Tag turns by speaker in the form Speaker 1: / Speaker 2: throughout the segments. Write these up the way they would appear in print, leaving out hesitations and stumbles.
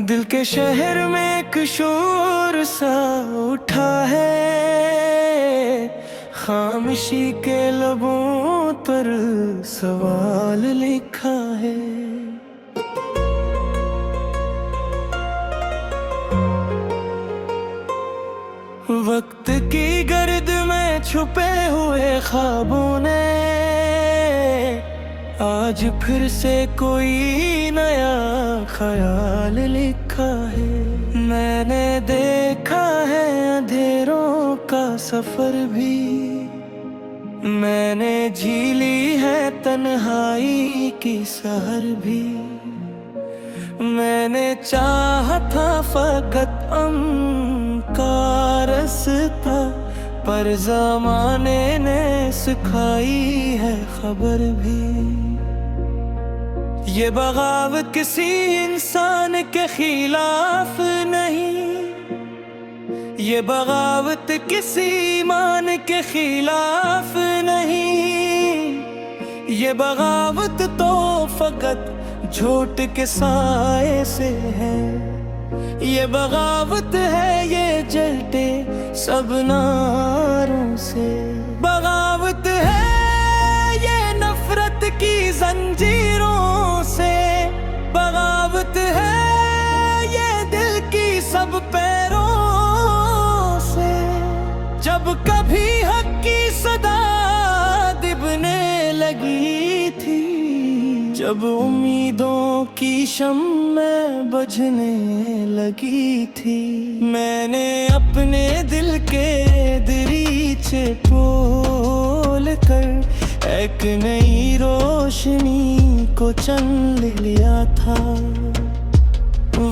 Speaker 1: दिल के शहर में एक शोर सा उठा है, खामोशी के लबों पर सवाल लिखा है। वक्त की गर्द में छुपे हुए ख्वाबों ने आज फिर से कोई नया ख्याल लिखा है। मैंने देखा है अंधेरों का सफर भी, मैंने झीली है तन्हाई की सहर भी। मैंने चाहा था फकत का रास्ता, पर ज़माने ने सिखाई है खबर भी। ये बगावत किसी इंसान के खिलाफ नहीं, ये बगावत किसी ईमान के खिलाफ नहीं। ये बगावत तो फकत झूठ के साए से है। ये बगावत है ये जलते सब नारों से। बगावत है ये नफरत की जंजीरों से। बगावत है ये दिल की सब पैरों से। जब कभी हक की सदा दिबने लगी थी, जब उम्मीदों की शम्मे बुझने लगी थी, मैंने अपने दिल के दरीचे खोल कर एक नई रोशनी को चुन लिया था।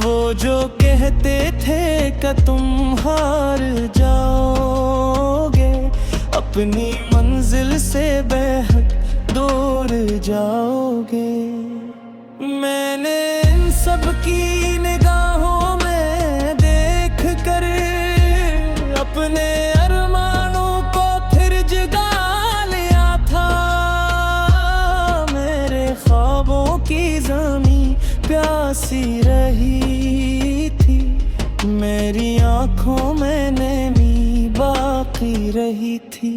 Speaker 1: वो जो कहते थे कि तुम हार जाओगे, अपनी मंजिल से बेहद दूर जाओगे। मैंने इन सब की निगाहों में देख कर अपने अरमानों को फिर जगा लिया था। मेरे ख्वाबों की ज़मीं प्यासी रही थी, मेरी आँखों में नमी बाकी रही थी।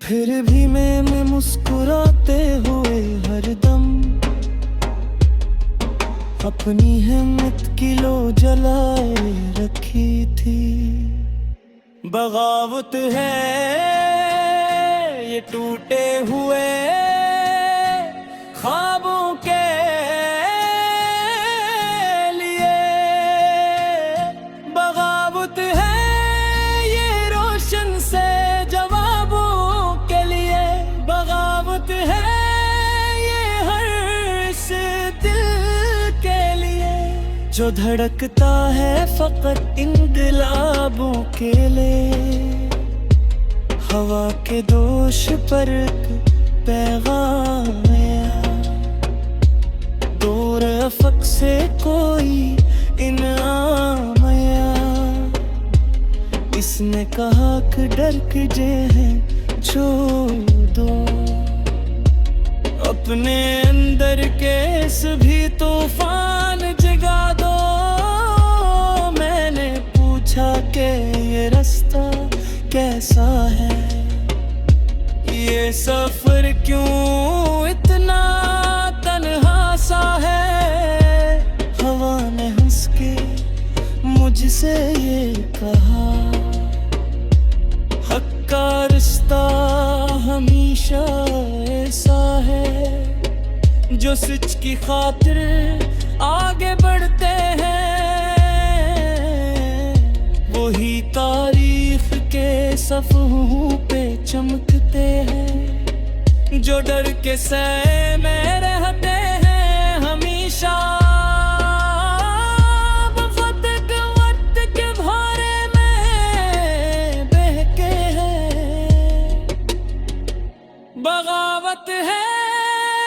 Speaker 1: फिर भी मैं मुस्कुराते हुए हरदम अपनी हिम्मत की लो जलाए रखी थी। बगावत है ये टूटे हुए ख्वाबों के लिए। बगावत है ये रोशन से जवाबों के लिए। बगावत है ये हर इस दिल के लिए जो धड़कता है फकत इंकलाबों के लिए। हवा के दोष पर पैगाम आया, दूर अफक से कोई इनाम आया। इसने कहा कि डर के जे हैं छोड़ दो, अपने अंदर के सभी तूफान जगा दो। मैंने पूछा कि ये रास्ता कैसा है, ये सफर क्यों इतना तन्हा सा है। हवा ने हंस के मुझसे ये कहा, हक का रिश्ता हमेशा ऐसा है, जो सच की खातिर आगे बढ़ते हैं वही तारीफ के सफ़हों पे चमकते हैं। जो डर के सह में रहते हैं हमेशा वक्त के भारे में बहके हैं। बगावत है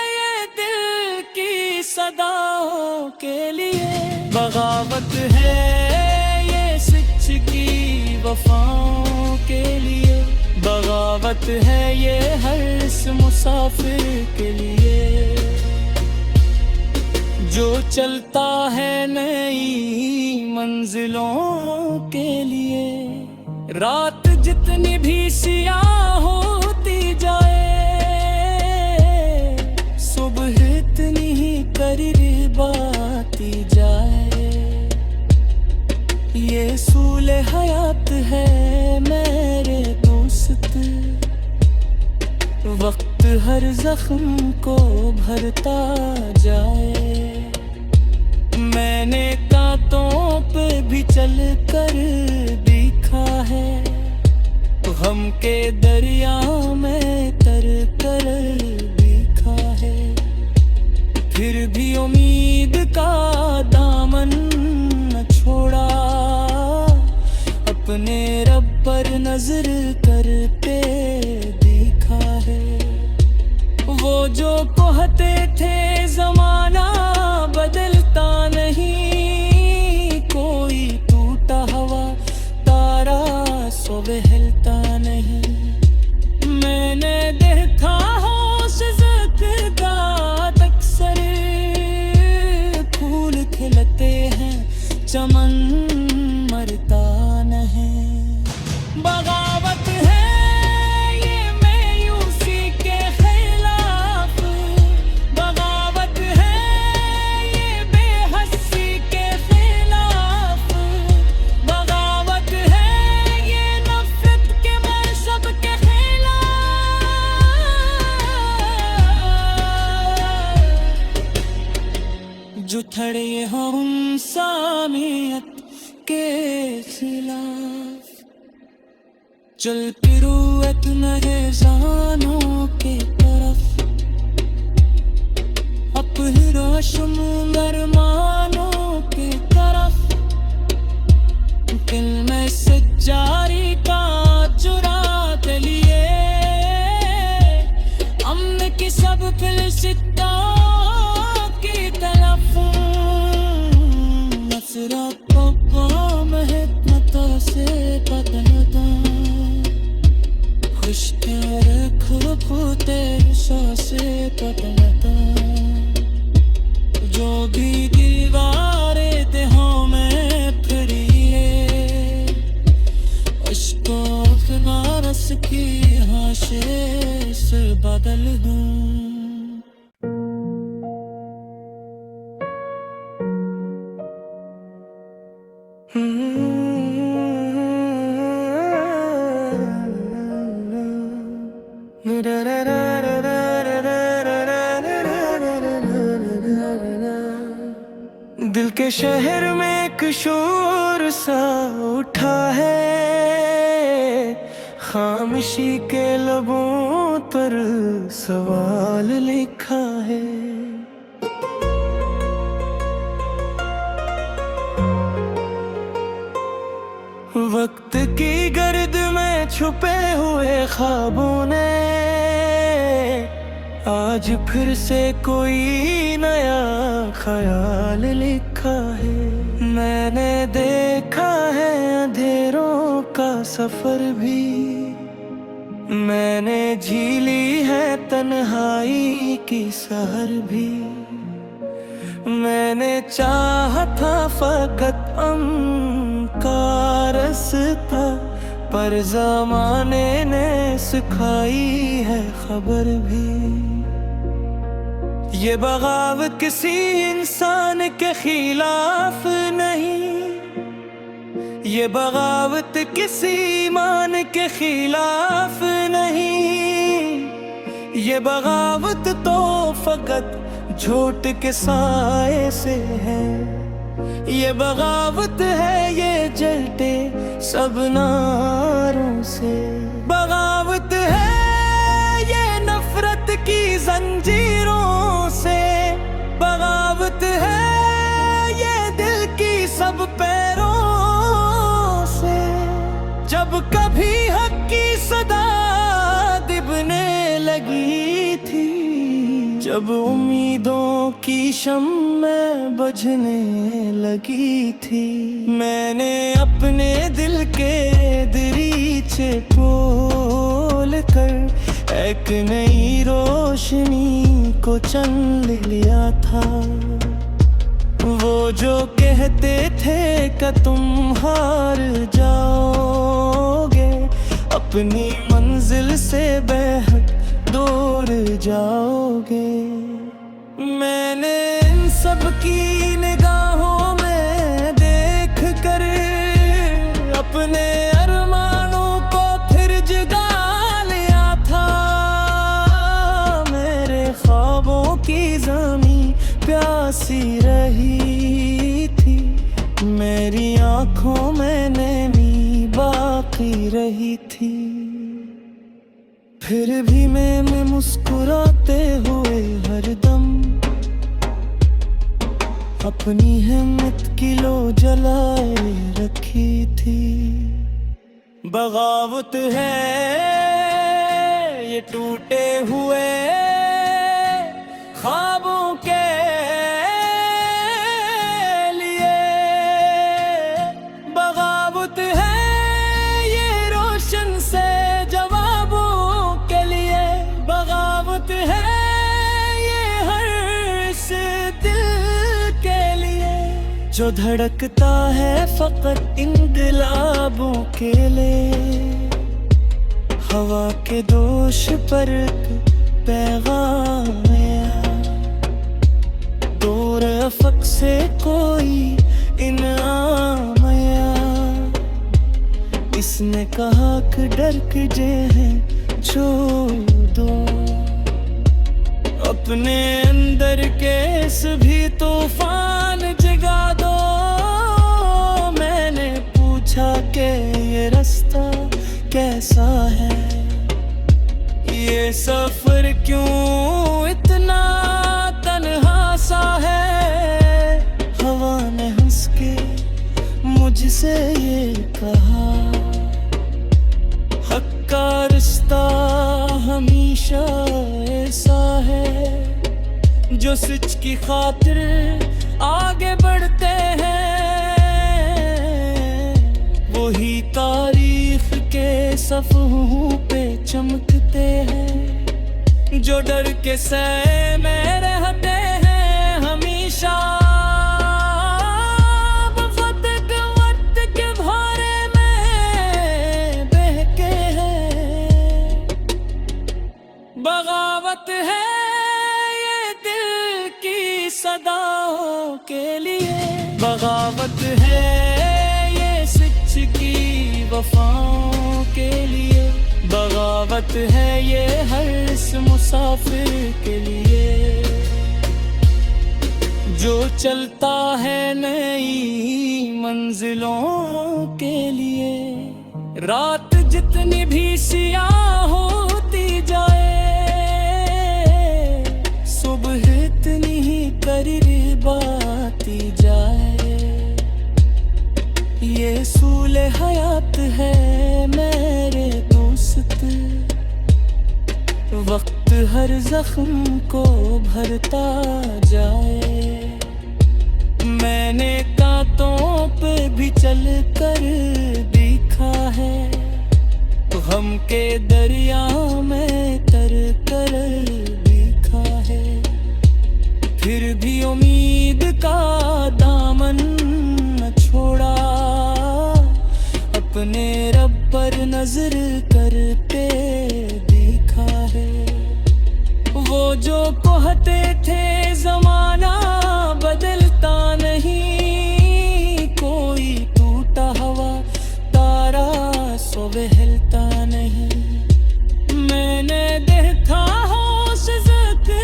Speaker 1: ये दिल की सदाओं के लिए। बगावत है ये सच की वफाओं के लिए। बगावत है ये हर इस मुसाफिर के लिए जो चलता है नई मंजिलों के लिए। रात जितनी भी सियाह होती जाए, सुबह इतनी ही करीब आती जाए। ये सूले हयात है मेरे दोस्त, वक्त हर जख्म को भरता जाए। मैंने कांटों पे भी चल कर देखा है, गम के दरिया में तर कर देखा है। फिर भी उम्मीद का दामन न छोड़ा, अपने रब पर नजर करते देखा है। वो जो कहते थे जमाना बदलता नहीं, कोई टूटा हुआ तारा सुबह हिलता नहीं। मैंने देखा होश ज़क़दात अक्सर, फूल खिलते हैं चमन मरता नहीं। बगावत है ये मायूसी के खिलाफ, बगावत है ये बेहसी के खिलाफ, बगावत है ये नफरत के मज़हब के खिलाफ। जो खड़े हो इंसानियत के खिलाफ, चल पिरूवत नगेज़ानों के तरफ, अपने रोशन अरमानों के तरफ। दिल में से जारी का चुराते लिए, अमन की सब फिलसिता की तरफ। नसरत महत्मता से पतनता, खुश खो तेरे से पतनता। जो भी दीवारें देहों में फिरी है, अश्कों के बारस की हाशे से बदल दूं। दिल के शहर में एक शोर सा उठा है, खामोशी के लबों पर सवाल लिखा है। वक्त की गर्द में छुपे हुए ख्वाबों ने आज फिर से कोई नया ख्याल लिखा है। मैंने देखा है अंधेरों का सफर भी, मैंने झीली है तन्हाई की सहर भी। मैंने चाहा था फकत का रास्ता, पर ज़माने ने सिखाई है खबर भी। ये बगावत किसी इंसान के खिलाफ नहीं, ये बगावत किसी ईमान के खिलाफ नहीं। ये बगावत तो फकत झूठ के साए से है। ये बगावत है ये जलते सब नारों से। बगावत है ये नफरत की जंजीरों से। बगावत है ये दिल की सब पैरों से। जब कभी हक की सदा दिबने लगी थी, जब उम्मीदों की शम्मे बुझने लगी थी, मैंने अपने दिल के दरीचे खोल कर एक नई रोशनी को चुन लिया था। वो जो कहते थे कि तुम हार जाओगे, अपनी मंजिल से बेहद दूर जाओगे। मैंने इन सब की निगाहों में देख कर अपने अरमानों को फिर जगा लिया था। मेरे ख्वाबों की ज़मीं प्यासी रही थी, मेरी आँखों में नमी बाकी रही थी। फिर भी मैं मुस्कुराते हुए हरदम अपनी हिम्मत की लो जलाए रखी थी। बगावत है ये टूटे हुए ख्वाबों के लिए, बगावत है ये रोशन से जवाबों के लिए, बगावत है ये हर इस दिल के लिए जो धड़कता है फकत इंकलाबों के लिए। हवा के दोष पर पैगाम आया, दूर अफक से कोई इनाम आया। इसने कहा कि डर के जे हैं जो दो, अपने अंदर के सभी तूफान जगा दो। मैंने पूछा कि ये रास्ता कैसा है, ये सफर क्यों इतना तन्हा सा है। हवा ने हंस के मुझसे ये कहा, हक का रिश्ता हमेशा ऐसा है जो सच की खातिर आगे बढ़ते हैं, वही तारीख के सफ़हों पे चमकते हैं, जो डर के सह में रहते हैं हमेशा। वक्त के भारे में बहके हैं, बगावत है ये दिल की सदाओं के लिए, बगावत है ये सच की वफाओं के लिए, बगावत है ये हर इस मुसाफिर के लिए जो चलता है नई मंजिलों के लिए। रात जितनी भी सियाह होती जाए, सुबह इतनी ही करीब आती जाए। ये सूले हयात है मेरे दोस्त, वक्त हर जख्म को भरता जाए। मैंने कांटों पे भी चल कर देखा है, गम के दरिया में तर कर देखा है। फिर भी उम्मीद का दामन न छोड़ा, अपने रब पर नजर करते देखा है। वो जो कहते थे जमाना बदलता नहीं, कोई टूटा हवा तारा सो बहलता नहीं। मैंने देखा होश ज़िक्र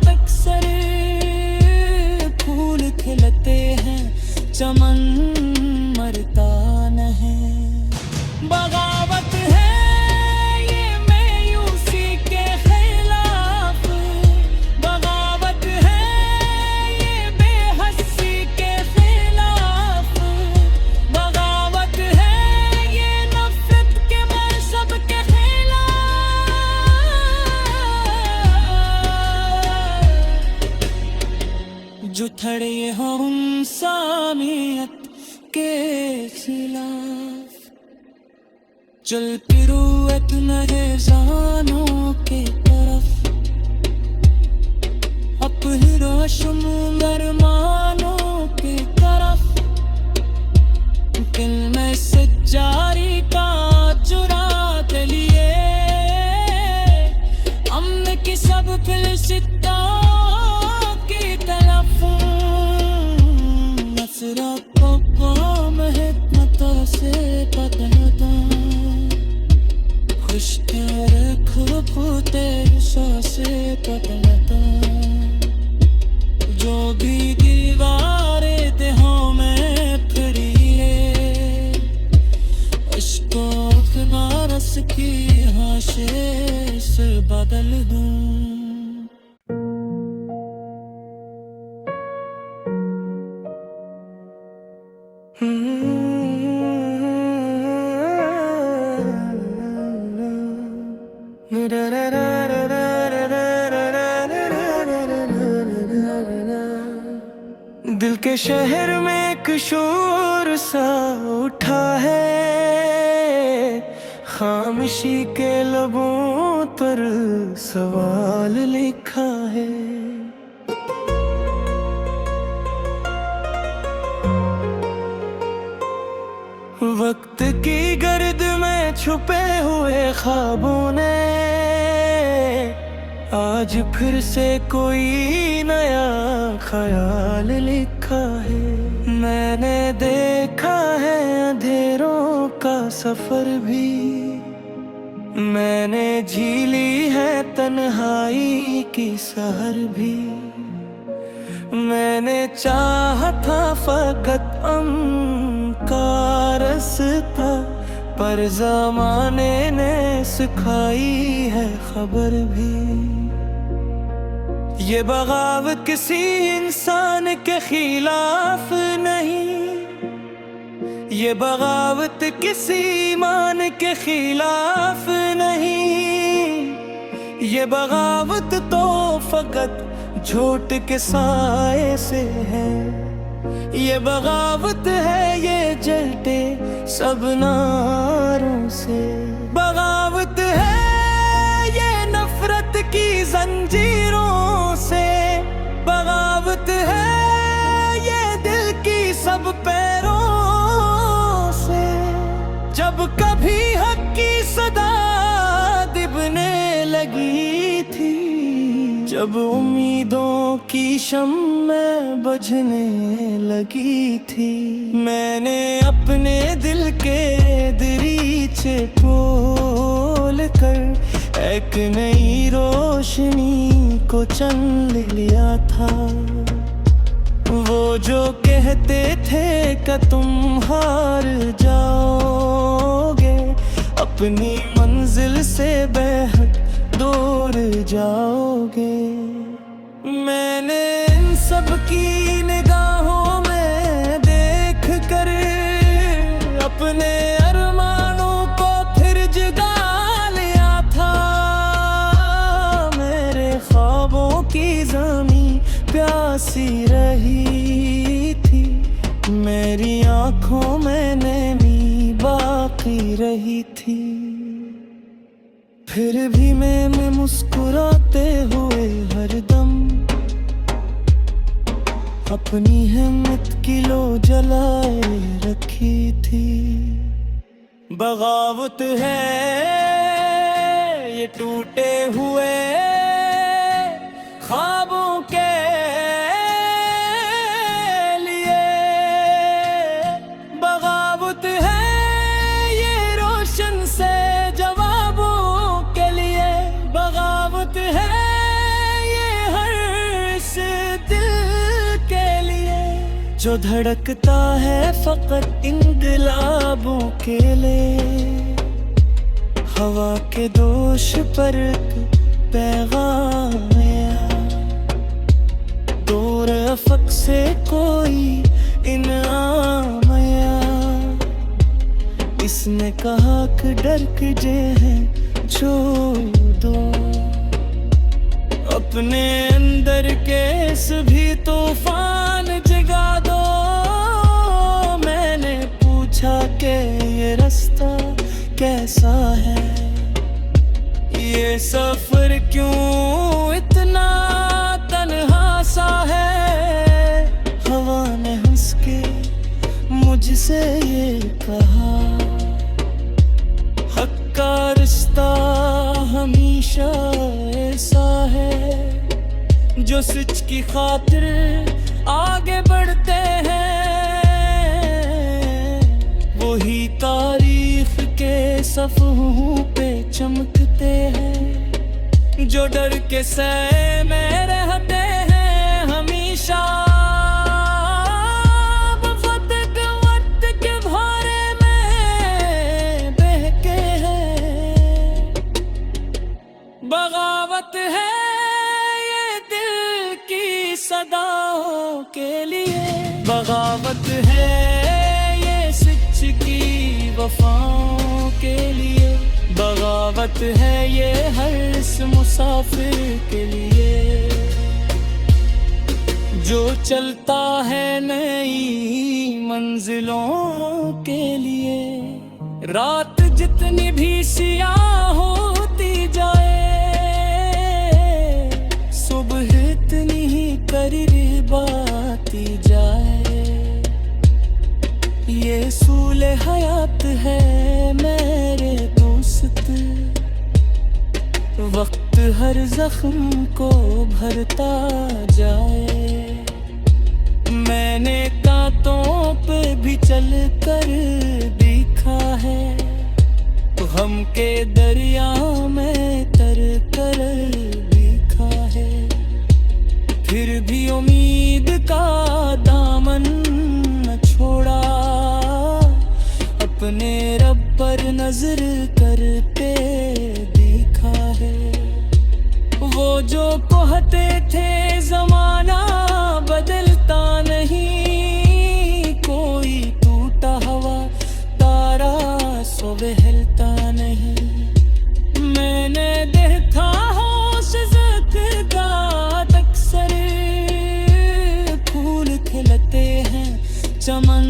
Speaker 1: अक्सर फूल खिलते हैं, चमन मरता नहीं। बगावत है ये मायूसी के खिलाफ, बगावत है ये बेहसी के खिलाफ, बगावत है ये नफरत के मशब के खिलाफ, जो खड़े हो इंसानियत के खिलाफ। चलती रूयत नए जानों के तरफ, अपनी रोशम अरमान दिल के शहर में एक शोर सा उठा है, खामोशी के लबों पर सवाल लिखा है। वक्त की गर्द में छुपे हुए ख्वाबों ने आज फिर से कोई नया ख्याल लिखा है। मैंने देखा है अंधेरों का सफर भी, मैंने झीली है तन्हाई की सहर भी। मैंने चाहा था फकत का रास्ता, पर ज़माने ने सिखाई है खबर भी। ये बगावत किसी इंसान के खिलाफ नहीं, ये बगावत किसी ईमान के खिलाफ नहीं। ये बगावत तो फकत झूठ के साए से है। ये बगावत है ये जलते सब नारों से। बगावत है ये नफरत की जंजीरों से। बगावत है ये दिल की सब पैरों से। जब कभी हक की सदा दिबने लगी थी, जब उम्मीदों की शम्में बुझने लगी थी, मैंने अपने दिल के दरीचे खोल कर एक नई रोशनी को चुन लिया था। वो जो कहते थे कि तुम हार जाओगे, अपनी मंजिल से बेहद दूर जाओगे। मैंने इन सब की निगाहों में देख कर अपने अरमानों को फिर जगा लिया था। मेरे ख्वाबों की ज़मीं प्यासी रही थी, मेरी आँखों में नमी बाकी रही थी। फिर भी मैं मुस्कुराते हुए हरदम अपनी हिम्मत की लो जलाए रखी थी। बगावत है ये टूटे हुए ख्वाबों के लिए। बगावत है ये रोशन से है ये हर इस दिल के लिए, जो धड़कता है फकत इंकलाबों के लिए। हवा के दोष पर पैगाम आया, दूर अफक से कोई इनाम आया। इसने कहा कि डर के जे है छोड़ दो, अपने अंदर के सभी तूफान जगा दो। मैंने पूछा कि ये रास्ता कैसा है, ये सफर क्यों इतना तन्हा सा है। हवा ने हंस के मुझसे ये कहा, हक का रिश्ता हमेशा ऐसा है, जो सच की खातिर आगे बढ़ते हैं, वही तारीख के सफ़हों पे चमकते हैं। जो डर के सह में रहते हैं हमेशा, वक्त के भारे में बहके हैं। बगावत है सदाओं के लिए, बगावत है ये सच की वफाओं के लिए। बगावत है ये हर इस मुसाफिर के लिए, जो चलता है नई मंजिलों के लिए। रात जितनी भी सियाह होती जाए, सुबह इतनी ही करीब आती जाए। ये सूले हयात है मेरे दोस्त, वक्त हर जख्म को भरता जाए। मैंने कांटों पे भी चल कर देखा है, गम के दरिया में तर कर देखा है। फिर भी उम्मीद का दामन न छोड़ा, अपने रब पर नजर करते देखा है। वो जो कहते थे जमाना बदलता नहीं, कोई टूटा हवा तारा सो बहलता नहीं। मैंने देखा होश ज़दा अक्सर, फूल खिलते हैं चमन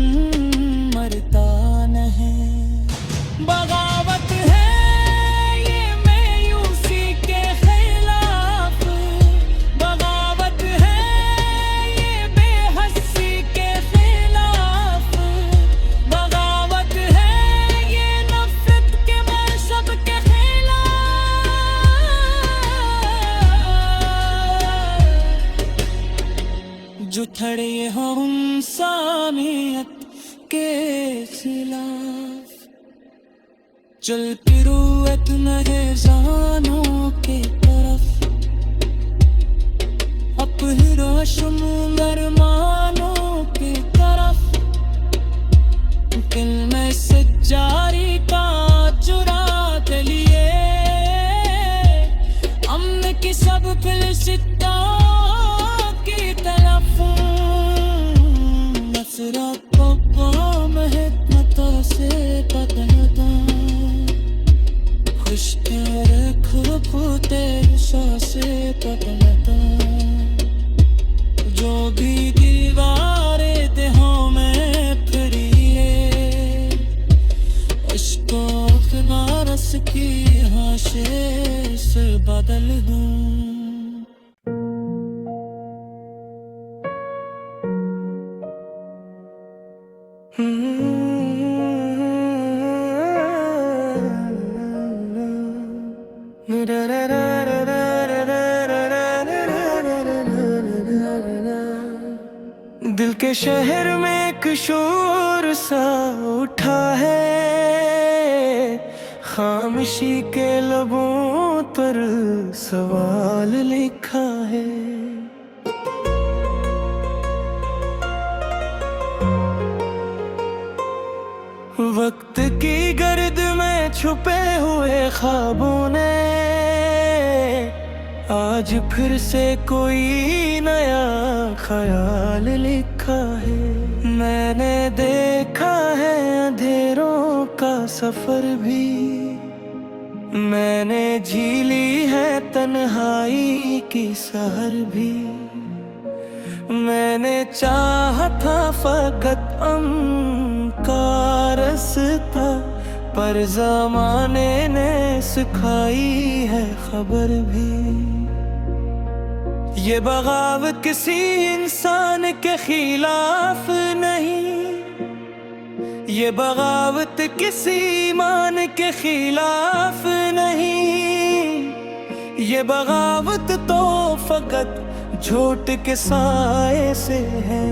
Speaker 1: मरता नहीं। बगावत है ये मायूसी के खिलाफ, बगावत है ये बेहसी के खिलाफ, बगावत है ये नफरत के मनसब के खिलाफ। जो खड़े हो इंसानियत के खिलाफ, चल पिरूवत नहे जानों के तरफ। अपहिरोशम अरमानों के तरफ, दिल में सच्चाई का चुरात लिए। अमन की सब फिलसिता की तरफ, नफरत से पतनता। खुश रख फूटे से पतनता। जो भी दीवारें देहों में फिरी है, उसको फिनारस की हाशे से बदल दूं। दिल के शहर में एक शोर सा उठा है, खामोशी के लबों पर सवाल लिखा है। वक्त की गर्द में छुपे हुए ख्वाबों ने आज फिर से कोई नया ख्याल लिखा है। मैंने देखा है अंधेरों का सफर भी, मैंने झीली है तन्हाई की सहर भी। मैंने चाहा था फकत का रास्ता, पर ज़माने ने सिखाई है खबर भी। ये बगावत किसी इंसान के खिलाफ नहीं, ये बगावत किसी ईमान के खिलाफ नहीं। ये बगावत तो फकत झूठ के साए से है।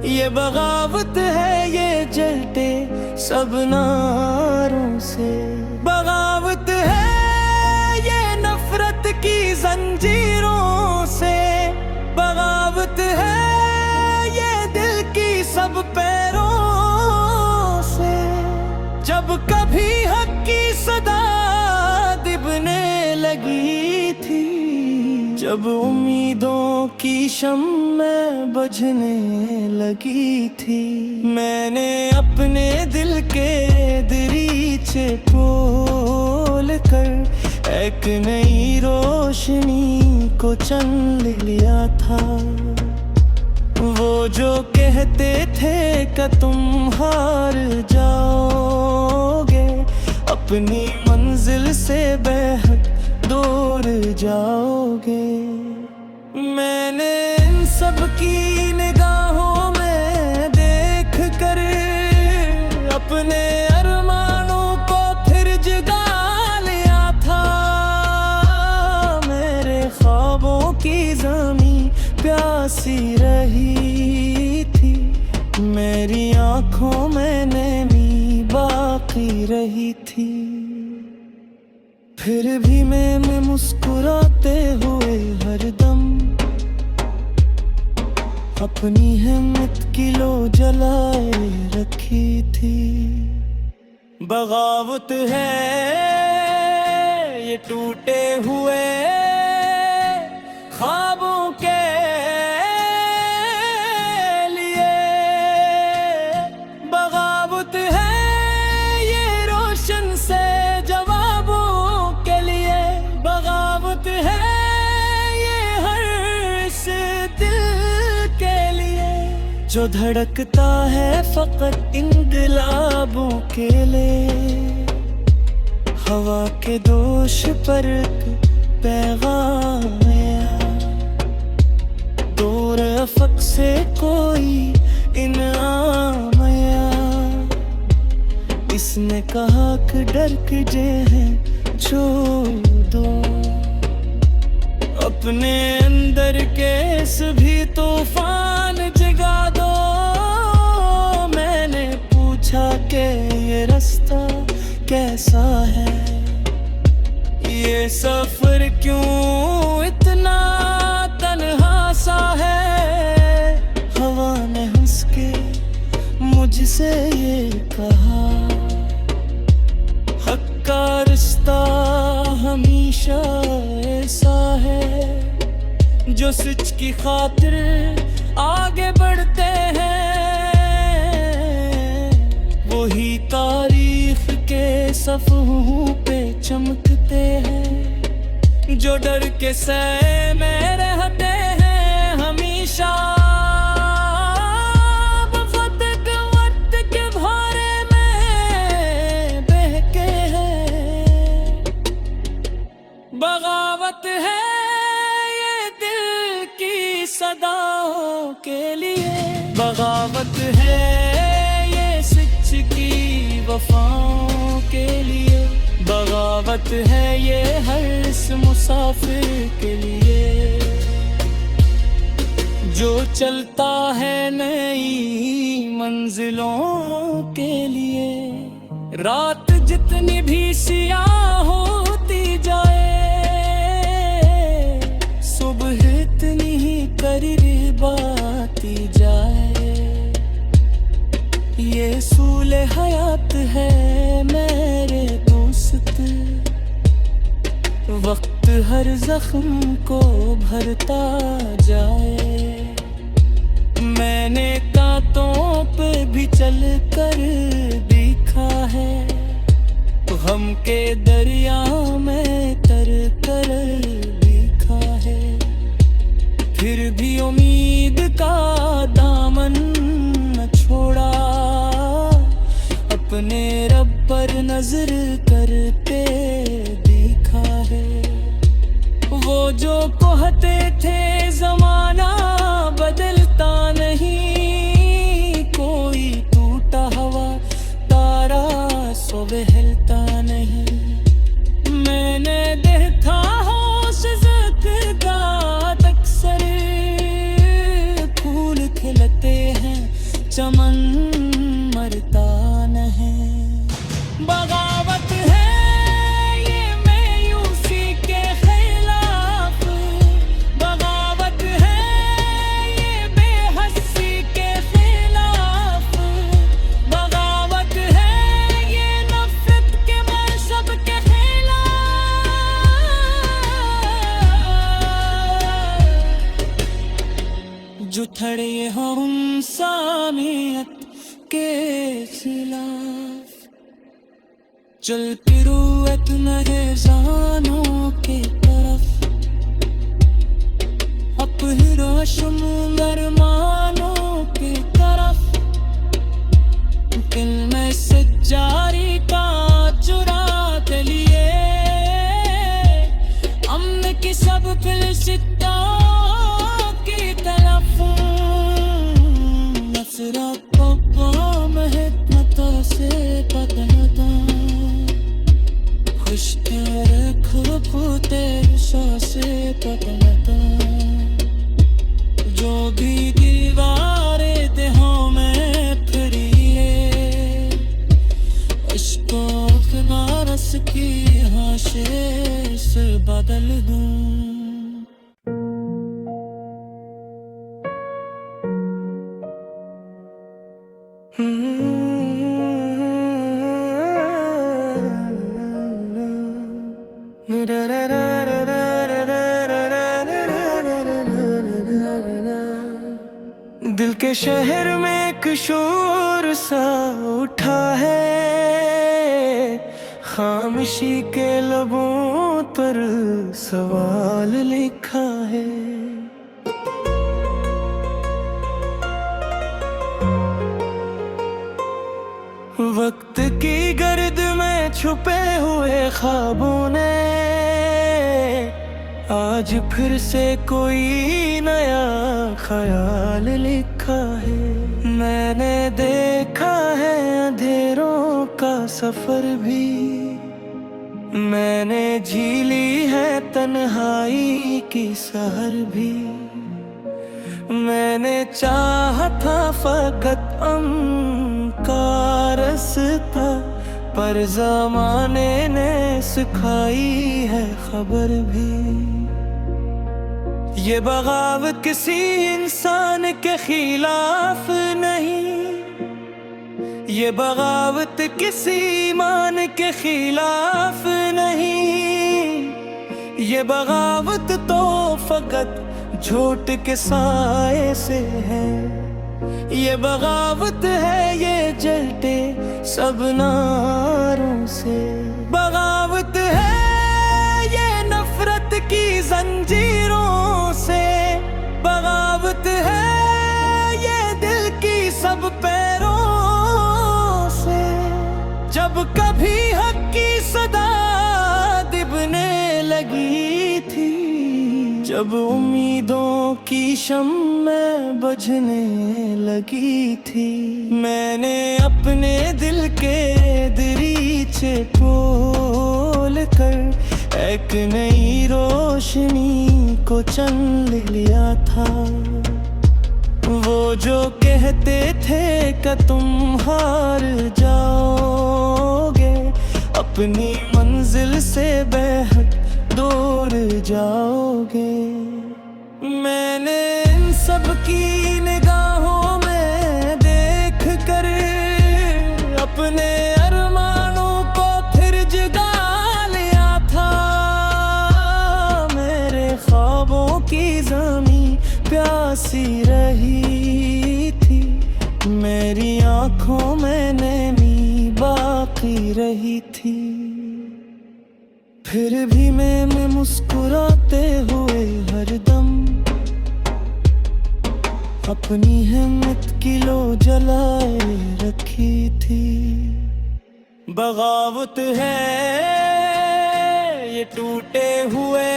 Speaker 1: ये बगावत है ये जलते सब नारों से। बगावत है ये नफरत की जंजीरों से। बगावत है ये दिल की सब पैरों से। जब कभी हक की सदा दिबने लगी थी, जब उम्मीदों की शम्में बुझने लगी थी, मैंने अपने दिल के दरीचे खोल कर एक नई रोशनी को चुन लिया था। वो जो कहते थे कि तुम हार जाओगे, अपनी मंजिल से बेहद दूर जाओगे। मैंने इन सब की निगाहों में देख कर अपने अरमानों को फिर जगा लिया था। मेरे ख्वाबों की ज़मीं प्यासी रही थी, मेरी आँखों में नैनी बाकी रही थी। फिर भी मैं मुस्कुराते हुए हरदम अपनी हिम्मत की लो जलाए रखी थी। बगावत है ये टूटे हुए ख्वाबों के लिए, बगावत है ये रोशन से जवाबों के लिए, बगावत है ये हर इस दिल के लिए जो धड़कता है फकत इंकलाबों के लिए। हवा के दोष पर पैगाम आया, दूर अफक से कोई इनाम आया। इसने कहा कि डर के जे हैं छोड़ दो, अपने अंदर के सभी तूफान जगा दो। मैंने पूछा कि ये रास्ता कैसा है, ये सफर क्यों इतना तन्हा सा है। हवा ने हंस के मुझसे ये कहा, हक का रिश्ता हमेशा ऐसा है जो सच की खातिर आगे बढ़ते हैं, वही तारीख के सफ़हों पे चमकते हैं, जो डर के सह में रहते हैं हमेशा। वक्त के भारे में बहके हैं, बगावत है ये दिल की सदाओं के लिए, बगावत है ये सच की वफाओं के लिए, बगावत है ये हर इस मुसाफिर के लिए जो चलता है नई मंजिलों के लिए। रात जितनी भी सियाह होती जाए, सुबह इतनी ही करीब आती जाए। ये सूले हयात है मेरे दोस्त, वक्त हर जख्म को भरता जाए। मैंने कांटों पे भी चल कर देखा है, गम के दरिया में तर कर देखा है। फिर भी उम्मीद का दामन न छोड़ा, अपने रब पर नजर करते देखा है। वो जो कहते थे जमाना बदलता नहीं, कोई टूटा हवा तारा सो बहलता नहीं। मैंने देखा होश ज़िक्र अक्सर, फूल खिलते हैं चमन मरता नहीं। बगावत है ये मायूसी के खिलाफ, बगावत है ये बेहसी के खिलाफ, बगावत है ये नफरत के मशब के खिलाफ, जो खड़े हो इंसानियत के खिलाफ। चल पिरूवत नज़ानों के तरफ, अपहिरो शुमर मान दिल के शहर में एक शोर सा उठा है, खामोशी के लबों पर सवाल लिखा है। वक्त की गर्द में छुपे हुए ख्वाबों ने आज फिर से कोई नया ख्याल लिखा है। मैंने देखा है अंधेरों का सफर भी, मैंने झीली है तन्हाई की सहर भी। मैंने चाहा था फकत का रास्ता, पर ज़माने ने सिखाई है खबर भी। ये बगावत किसी इंसान के खिलाफ नहीं, ये बगावत किसी ईमान के खिलाफ नहीं। ये बगावत तो फकत झूठ के साए से है। ये बगावत है ये जलते सब नारों से। बगावत है ये नफरत की जंजीरों से। बगावत है ये दिल की सब पैरों से। जब कभी हक की सदा दिबने लगी थी, जब उम्मीदों की शम्मे बुझने लगी थी, मैंने अपने दिल के दरीचे खोल कर एक नई रोशनी को चुन लिया था। वो जो कहते थे कि तुम हार जाओगे, अपनी मंजिल से बेहद दूर जाओगे। मैंने इन सब की निगाहों में देख कर अपने अरमानों को फिर जगा लिया था। मेरे ख्वाबों की ज़मीं प्यासी रही थी, मेरी आँखों में नमी बाकी रही थी। फिर भी मैं मुस्कुराते हुए हरदम अपनी हिम्मत की लो जलाए रखी थी। बगावत है ये टूटे हुए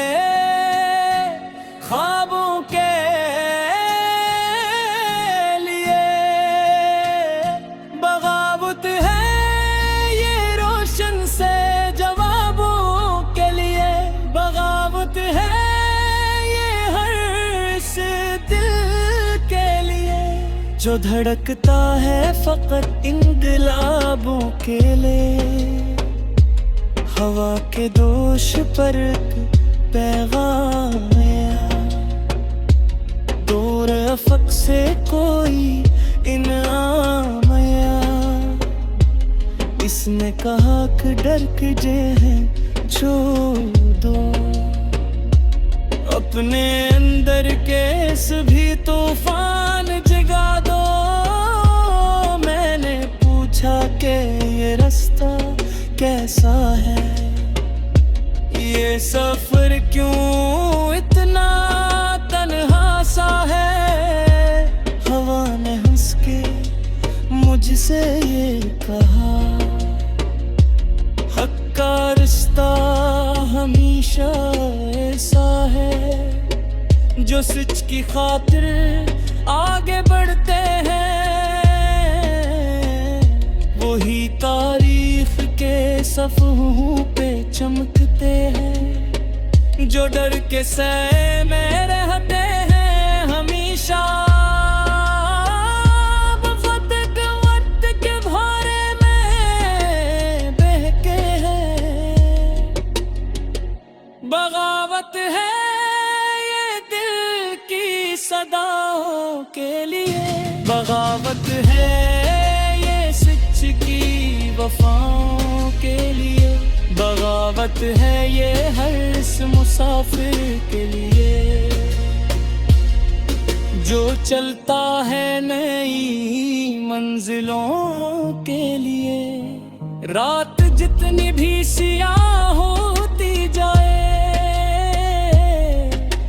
Speaker 1: ख्वाबों के लिए। बगावत है ये रोशन से जवाबों के लिए। बगावत है ये हर इस दिल के लिए जो धड़कता है फकत इंकलाबों के लिए। हवा के दोष पर पैगाम आया, दूर अफक से कोई इनाम आया। इसने कहा कि डर के जे हैं छोड़ दो, अपने अंदर के भी तूफान जगा दो। मैंने पूछा कि ये रास्ता कैसा है, ये सफर क्यों इतना तन्हा सा है। हवा ने हंस के मुझसे ये कहा, हक का रिश्ता हमेशा ऐसा है जो सच की खातिर आगे बढ़ते हैं, वही तारीख के सफ़हों पे चमकते हैं। जो डर के सह में रहते हैं हमेशा, वक्त के भारे में बहके हैं। बगावत है ये दिल की सदाओं के लिए। बगावत है ये सच की वफाओं के लिए। बगावत है ये हर इस मुसाफिर के लिए जो चलता है नई मंजिलों के लिए। रात जितनी भी सियाह होती जाए,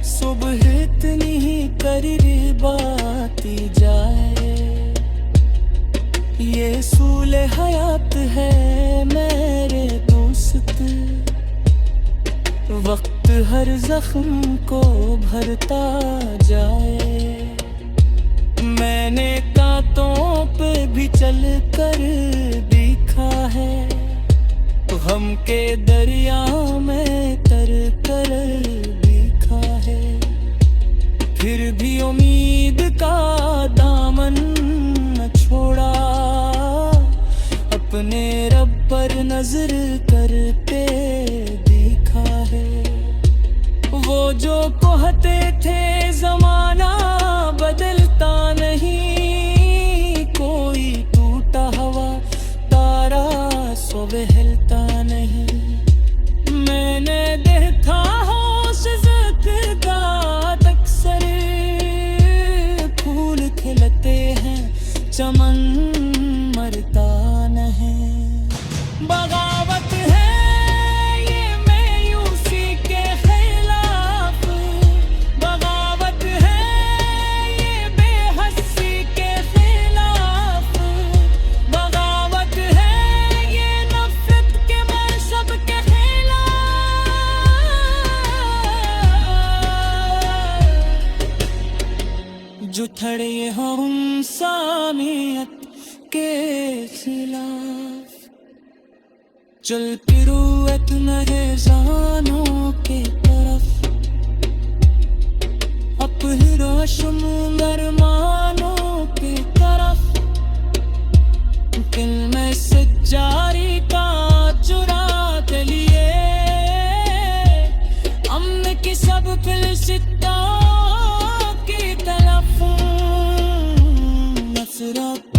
Speaker 1: सुबह इतनी ही करीब आती जाए। ये सूले हयात है मेरे दोस्त, वक्त हर जख्म को भरता जाए। मैंने कांटों पे भी चल कर देखा है, गम के दरिया में तर कर देखा है। फिर भी उम्मीद का दामन न छोड़ा, अपने रब पर नजर करते देखा है। वो जो कहते थे जमाना बदलता नहीं, कोई टूटा हुआ तारा सुबह हिलता नहीं। मैंने देखा होश ज़िक्र अक्सर, फूल खिलते हैं चमन मरता नहीं। बगावत है ये मायूसी के खिलाफ, बगावत है ये बेहसी के खिलाफ, बगावत है ये नफरत के मशब के खिलाफ। जो खड़े हो इंसानियत के खिलाफ, चल पिरूएत नए जानों के तरफ। अपना शुमुंदर मानों के तरफ, दिल में से जारी का चुरा के लिए। अमन की सब फिलसिता की तरफ, नफरत